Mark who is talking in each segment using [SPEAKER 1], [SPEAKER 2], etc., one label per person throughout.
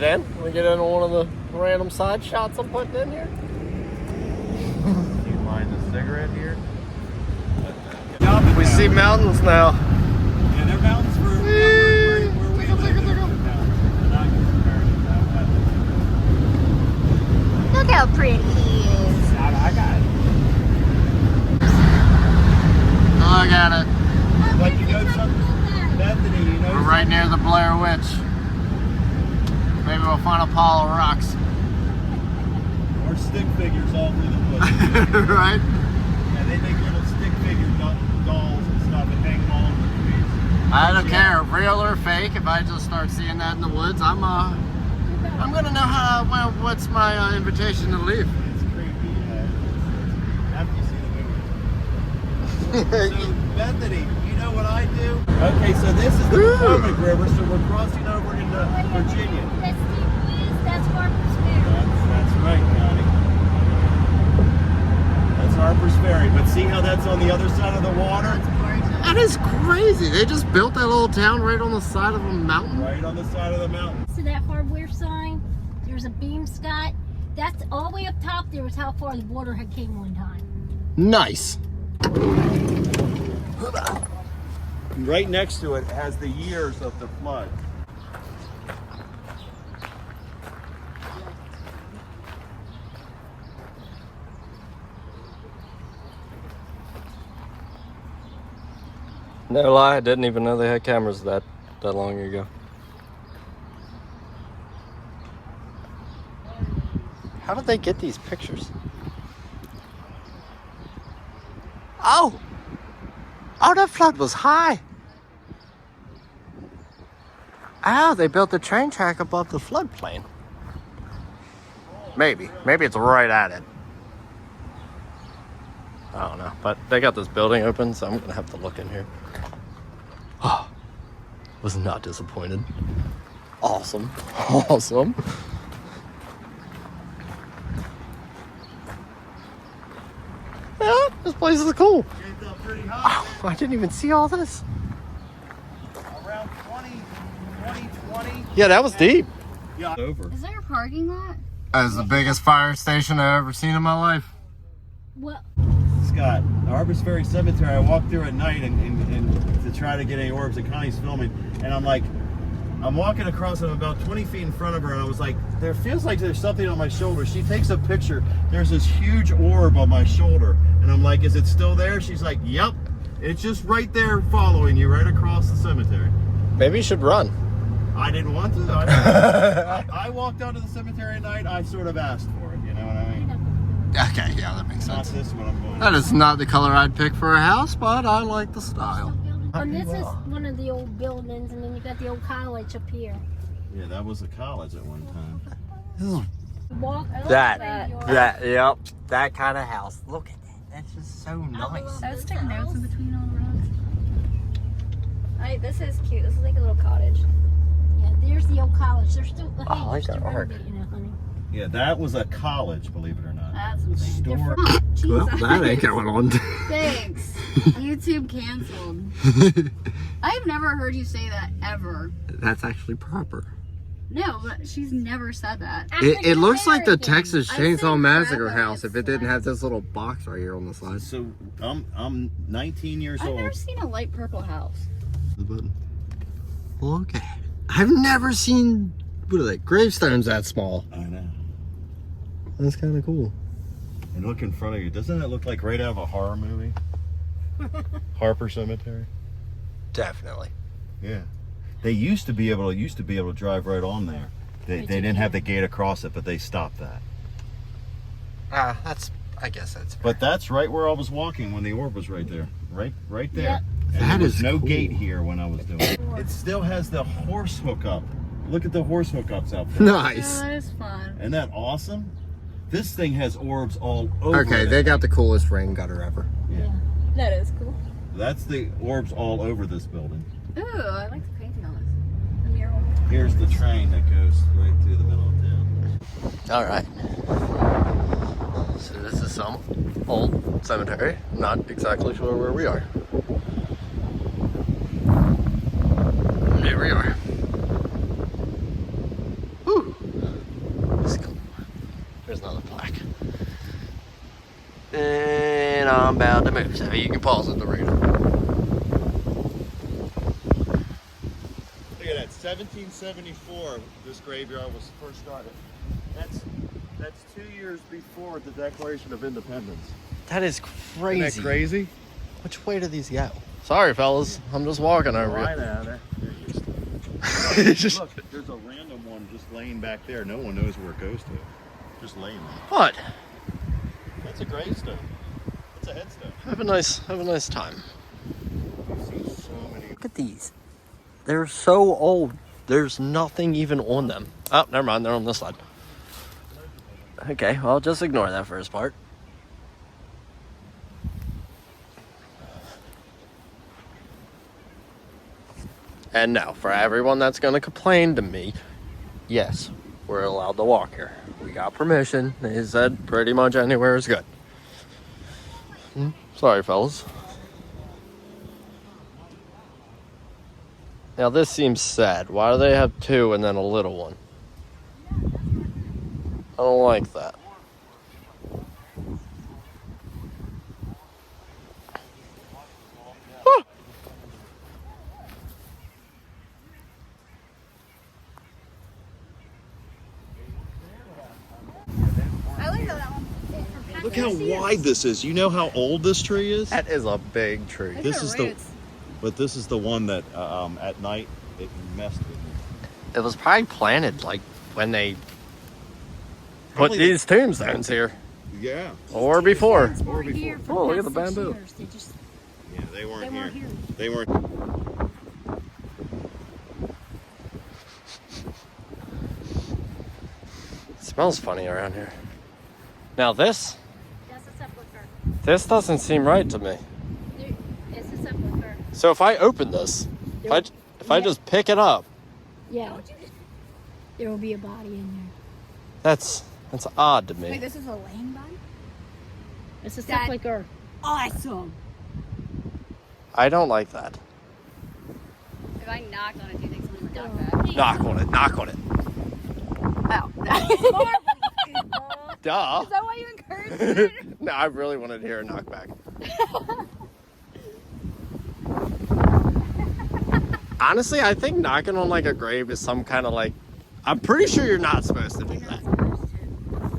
[SPEAKER 1] get in? Can we get into one of the random side shots I'm putting in here?
[SPEAKER 2] Do you mind a cigarette here?
[SPEAKER 1] We see mountains now.
[SPEAKER 2] Yeah, they're mountains where we
[SPEAKER 3] Look how pretty he is.
[SPEAKER 1] I got it. Look at it.
[SPEAKER 2] Like you go to Bethany, you know.
[SPEAKER 1] We're right near the Blair Witch. Maybe we'll find a pile of rocks.
[SPEAKER 2] Or stick figures all through the woods.
[SPEAKER 1] Right?
[SPEAKER 2] Yeah, they make little stick figure dolls and stuff and hang them all over the trees.
[SPEAKER 1] I don't care, real or fake. If I just start seeing that in the woods, I'm gonna know what's my invitation to leave.
[SPEAKER 2] It's creepy. After you see the movie. So Bethany, you know what I do? Okay, so this is the Potomac River, so we're crossing over into Virginia.
[SPEAKER 3] That's Harper's Ferry.
[SPEAKER 2] That's right, Connie. That's Harper's Ferry. But see how that's on the other side of the water?
[SPEAKER 1] That is crazy. They just built that little town right on the side of a mountain.
[SPEAKER 2] Right on the side of the mountain.
[SPEAKER 3] So that hardware sign, there's a beam, Scott. That's all the way up top. There was how far the water had came one time.
[SPEAKER 1] Nice.
[SPEAKER 2] Right next to it has the years of the flood.
[SPEAKER 1] No lie, I didn't even know they had cameras that long ago. How did they get these pictures? Oh! Oh, that flood was high. Oh, they built the train track above the floodplain. Maybe it's right at it. I don't know, but they got this building open, so I'm gonna have to look in here. Oh, was not disappointed. Awesome, awesome. Yeah, this place is cool.
[SPEAKER 2] It's up pretty high.
[SPEAKER 1] Oh, I didn't even see all this.
[SPEAKER 2] Around 2020.
[SPEAKER 1] Yeah, that was deep.
[SPEAKER 2] Yeah. Over.
[SPEAKER 3] Is there a parking lot?
[SPEAKER 1] That is the biggest fire station I've ever seen in my life.
[SPEAKER 3] Well,
[SPEAKER 2] Scott, Harper's Ferry Cemetery, I walked through at night and to try to get any orbs, and Connie's filming, and I'm walking across and I'm about 20 feet in front of her, and I was like, there feels like there's something on my shoulder. She takes a picture, there's this huge orb on my shoulder, and I'm like, is it still there? She's like, yep, it's just right there following you right across the cemetery.
[SPEAKER 1] Maybe you should run.
[SPEAKER 2] I didn't want to. I walked out to the cemetery at night, I sort of asked for it, you know what I mean?
[SPEAKER 1] Okay, yeah, that makes
[SPEAKER 2] Not
[SPEAKER 1] sense.
[SPEAKER 2] this one I'm going
[SPEAKER 1] That is not the color I'd pick for a house, but I like the style.
[SPEAKER 3] and this is one of the old buildings, and then you got the old college up here.
[SPEAKER 2] Yeah, that was a college at one time.
[SPEAKER 3] Walk
[SPEAKER 1] Yep, that kind of house. Look at that. That's just so nice.
[SPEAKER 4] I was taking notes in between all the rocks. This is cute. This is like a little cottage.
[SPEAKER 3] Yeah, there's the old college. They're still,
[SPEAKER 1] I like
[SPEAKER 3] they're
[SPEAKER 1] that art.
[SPEAKER 3] renovating it, honey.
[SPEAKER 2] Yeah, that was a college, believe it or not.
[SPEAKER 4] That's
[SPEAKER 2] The
[SPEAKER 4] insane.
[SPEAKER 2] store.
[SPEAKER 1] Well, that ain't going on.
[SPEAKER 4] Thanks. YouTube canceled. I've never heard you say that ever.
[SPEAKER 1] That's actually proper.
[SPEAKER 4] No, but she's never said that.
[SPEAKER 1] It looks like the Texas
[SPEAKER 4] I
[SPEAKER 1] Chainsaw
[SPEAKER 4] said
[SPEAKER 1] Massacre
[SPEAKER 4] crap,
[SPEAKER 1] house
[SPEAKER 4] it's
[SPEAKER 1] if it didn't
[SPEAKER 4] fine.
[SPEAKER 1] have this little box right here on the side.
[SPEAKER 2] So I'm 19 years
[SPEAKER 4] I've
[SPEAKER 2] old.
[SPEAKER 4] never seen a light purple house.
[SPEAKER 1] The button. Look at it. I've never seen, what are they, gravestones that small.
[SPEAKER 2] I know.
[SPEAKER 1] That's kind of cool.
[SPEAKER 2] And look in front of you. Doesn't that look like right out of a horror movie? Harper Cemetery.
[SPEAKER 1] Definitely.
[SPEAKER 2] Yeah. They used to be able to drive right on there. They didn't have the gate across it, but they stopped that.
[SPEAKER 1] I guess that's.
[SPEAKER 2] But that's right where I was walking when the orb was right there. Right there.
[SPEAKER 3] Yep.
[SPEAKER 2] And
[SPEAKER 1] That
[SPEAKER 2] there was
[SPEAKER 1] is
[SPEAKER 2] no
[SPEAKER 1] cool.
[SPEAKER 2] gate here when I was doing it. It still has the horse hookup. Look at the horse hookups out there.
[SPEAKER 1] Nice.
[SPEAKER 4] Oh, that is fun.
[SPEAKER 2] Isn't that awesome? This thing has orbs all over
[SPEAKER 1] Okay,
[SPEAKER 2] it.
[SPEAKER 1] they got the coolest rain gutter ever.
[SPEAKER 2] Yeah.
[SPEAKER 4] That is cool.
[SPEAKER 2] That's the orbs all over this building.
[SPEAKER 4] Ooh, I like the painting on this. The mural.
[SPEAKER 2] Here's the train that goes right through the middle of town.
[SPEAKER 1] All right. So this is some old cemetery. Not exactly sure where we are. Here we are. Whew. move, so you can pause it to read it.
[SPEAKER 2] Look at that, 1774. This graveyard was first started. That's 2 years before the Declaration of Independence.
[SPEAKER 1] That is crazy.
[SPEAKER 2] Isn't that crazy?
[SPEAKER 1] Which way do these go? Sorry, fellas. I'm just walking over
[SPEAKER 2] Right
[SPEAKER 1] you.
[SPEAKER 2] out there.
[SPEAKER 1] Just-
[SPEAKER 2] Look, there's a random one just laying back there. No one knows where it goes to. Just laying there.
[SPEAKER 1] What?
[SPEAKER 2] That's a gravestone. That's a headstone.
[SPEAKER 1] Have a nice time.
[SPEAKER 2] You see so many.
[SPEAKER 1] Look at these. They're so old. There's nothing even on them. Oh, never mind. They're on this side. Okay, well, just ignore that first part. And now, for everyone that's going to complain to me, yes, we're allowed to walk here. We got permission. They said pretty much anywhere is good. Sorry, fellas. Now, this seems sad. Why do they have two and then a little one? I don't like that. Ah!
[SPEAKER 4] I like that one.
[SPEAKER 2] Look how wide this is. You know how old this tree is?
[SPEAKER 1] That is a big tree.
[SPEAKER 2] This is but this is the one that at night it messed with me.
[SPEAKER 1] It was probably planted like when they put
[SPEAKER 2] Probably
[SPEAKER 1] these tombstones here.
[SPEAKER 2] Yeah.
[SPEAKER 1] Or before.
[SPEAKER 3] Or here for
[SPEAKER 1] Oh, look at
[SPEAKER 3] past
[SPEAKER 1] the
[SPEAKER 3] 6
[SPEAKER 1] bamboo.
[SPEAKER 3] years. They just
[SPEAKER 2] Yeah, they weren't
[SPEAKER 3] they
[SPEAKER 2] here.
[SPEAKER 3] weren't here.
[SPEAKER 2] They weren't.
[SPEAKER 1] It smells funny around here. Now this
[SPEAKER 3] That's a sepulcher.
[SPEAKER 1] doesn't seem right to me.
[SPEAKER 3] It's a sepulcher.
[SPEAKER 1] So if I open this, if I just pick it up,
[SPEAKER 3] Yeah. There will be a body in there.
[SPEAKER 1] that's odd to
[SPEAKER 4] Wait,
[SPEAKER 1] me.
[SPEAKER 4] this is a laying body?
[SPEAKER 3] It's a
[SPEAKER 4] That-
[SPEAKER 3] sepulcher.
[SPEAKER 4] Awesome.
[SPEAKER 1] I don't like that.
[SPEAKER 4] If I knocked on it, do you think someone would knock back?
[SPEAKER 1] Knock on it. Knock on it.
[SPEAKER 4] Oh.
[SPEAKER 1] Duh.
[SPEAKER 4] Is that why you encouraged it?
[SPEAKER 1] No, I really wanted to hear a knockback. Honestly, I think knocking on like a grave is some kind of like. I'm pretty sure you're not supposed to do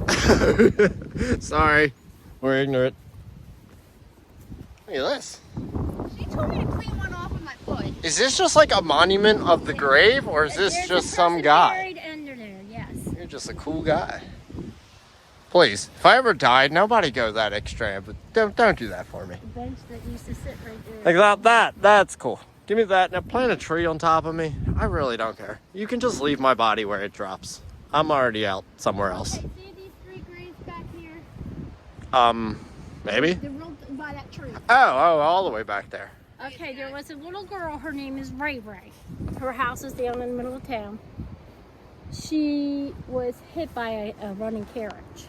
[SPEAKER 1] that. Sorry, we're ignorant. Look at this.
[SPEAKER 4] She told me to clean one off with my foot.
[SPEAKER 1] Is this just like a monument of the grave, or is this
[SPEAKER 3] There's
[SPEAKER 1] just
[SPEAKER 3] a
[SPEAKER 1] some
[SPEAKER 3] person
[SPEAKER 1] guy?
[SPEAKER 3] buried under there, yes.
[SPEAKER 1] You're just a cool guy. Please, if I ever died, nobody go that extreme, but don't do that for me.
[SPEAKER 3] The bench that used to sit right there.
[SPEAKER 1] Like that's cool. Give me that. Now plant a tree on top of me. I really don't care. You can just leave my body where it drops. I'm already out somewhere else.
[SPEAKER 3] Okay, see these 3 graves back here?
[SPEAKER 1] Maybe?
[SPEAKER 3] They're real by that tree.
[SPEAKER 1] Oh, all the way back there.
[SPEAKER 3] Okay, there was a little girl. Her name is Ray Ray. Her house is down in the middle of town. She was hit by a running carriage.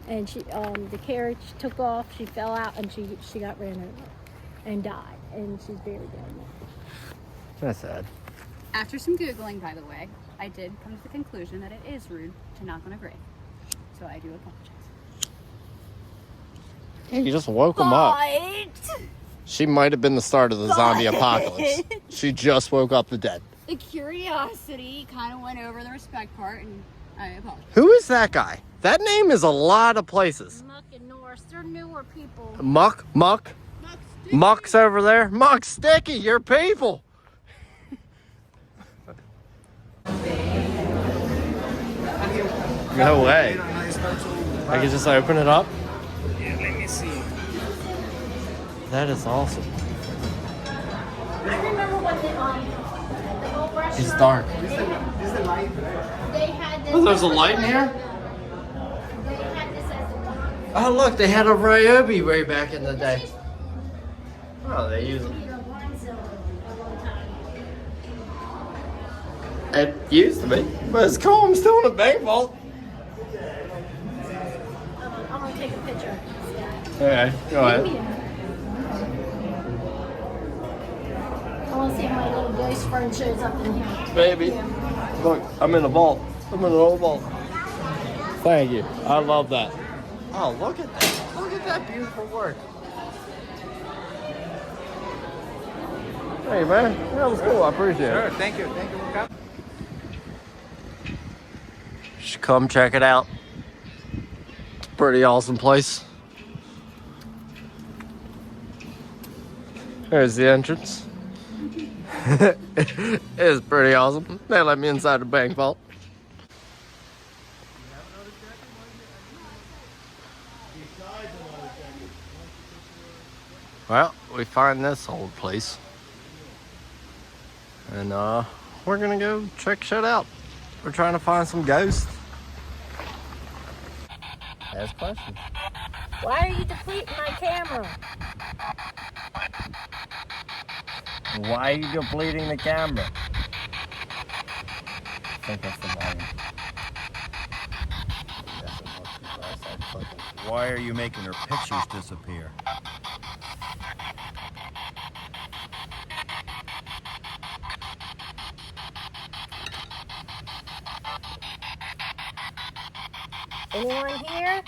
[SPEAKER 3] And she, the carriage took off. She fell out and she got ran over and died. And she's buried down there.
[SPEAKER 1] That's sad.
[SPEAKER 4] After some Googling, by the way, I did come to the conclusion that it is rude to knock on a grave. So I do apologize.
[SPEAKER 1] Hey, you just woke him up.
[SPEAKER 4] But
[SPEAKER 1] She might have been the start of the zombie apocalypse. She just woke up the dead.
[SPEAKER 4] the curiosity kind of went over the respect part, and I apologize.
[SPEAKER 1] Who is that guy? That name is a lot of places.
[SPEAKER 3] Muck and Norris, they're newer people.
[SPEAKER 1] Muck's over there. Muck, Sticky, you're people. No way. I can just open it up?
[SPEAKER 5] Yeah, let me see.
[SPEAKER 1] That is awesome.
[SPEAKER 3] I remember when the whole restaurant.
[SPEAKER 1] It's dark.
[SPEAKER 3] They had this.
[SPEAKER 1] Oh, there's a light in here?
[SPEAKER 3] They had this as a one.
[SPEAKER 1] Oh, look, they had a Ryobi way back in the day. Oh, they use it.
[SPEAKER 3] Wine cellar at one time.
[SPEAKER 1] It used to be, but it's cool. I'm still in a bank vault.
[SPEAKER 3] I'm gonna take a picture.
[SPEAKER 1] Okay, go ahead.
[SPEAKER 3] I want to see if my little ghost friend shows up in here.
[SPEAKER 1] Baby. Look, I'm in a vault. I'm in an old vault. Thank you. I love that. Oh, look at that. Look at that beautiful work. Hey, man. That was cool. I appreciate
[SPEAKER 5] Sure,
[SPEAKER 1] it.
[SPEAKER 5] thank you. Thank you for coming.
[SPEAKER 1] You should come check it out. It's a pretty awesome place. There's the entrance. It's pretty awesome. They let me inside the bank vault. Well, we find this old place. And we're gonna go check shit out. We're trying to find some ghosts. Ask questions.
[SPEAKER 3] Why are you depleting my camera?
[SPEAKER 1] Why are you depleting the camera? I think that's the volume.
[SPEAKER 2] Why are you making her pictures disappear?
[SPEAKER 3] Anyone here?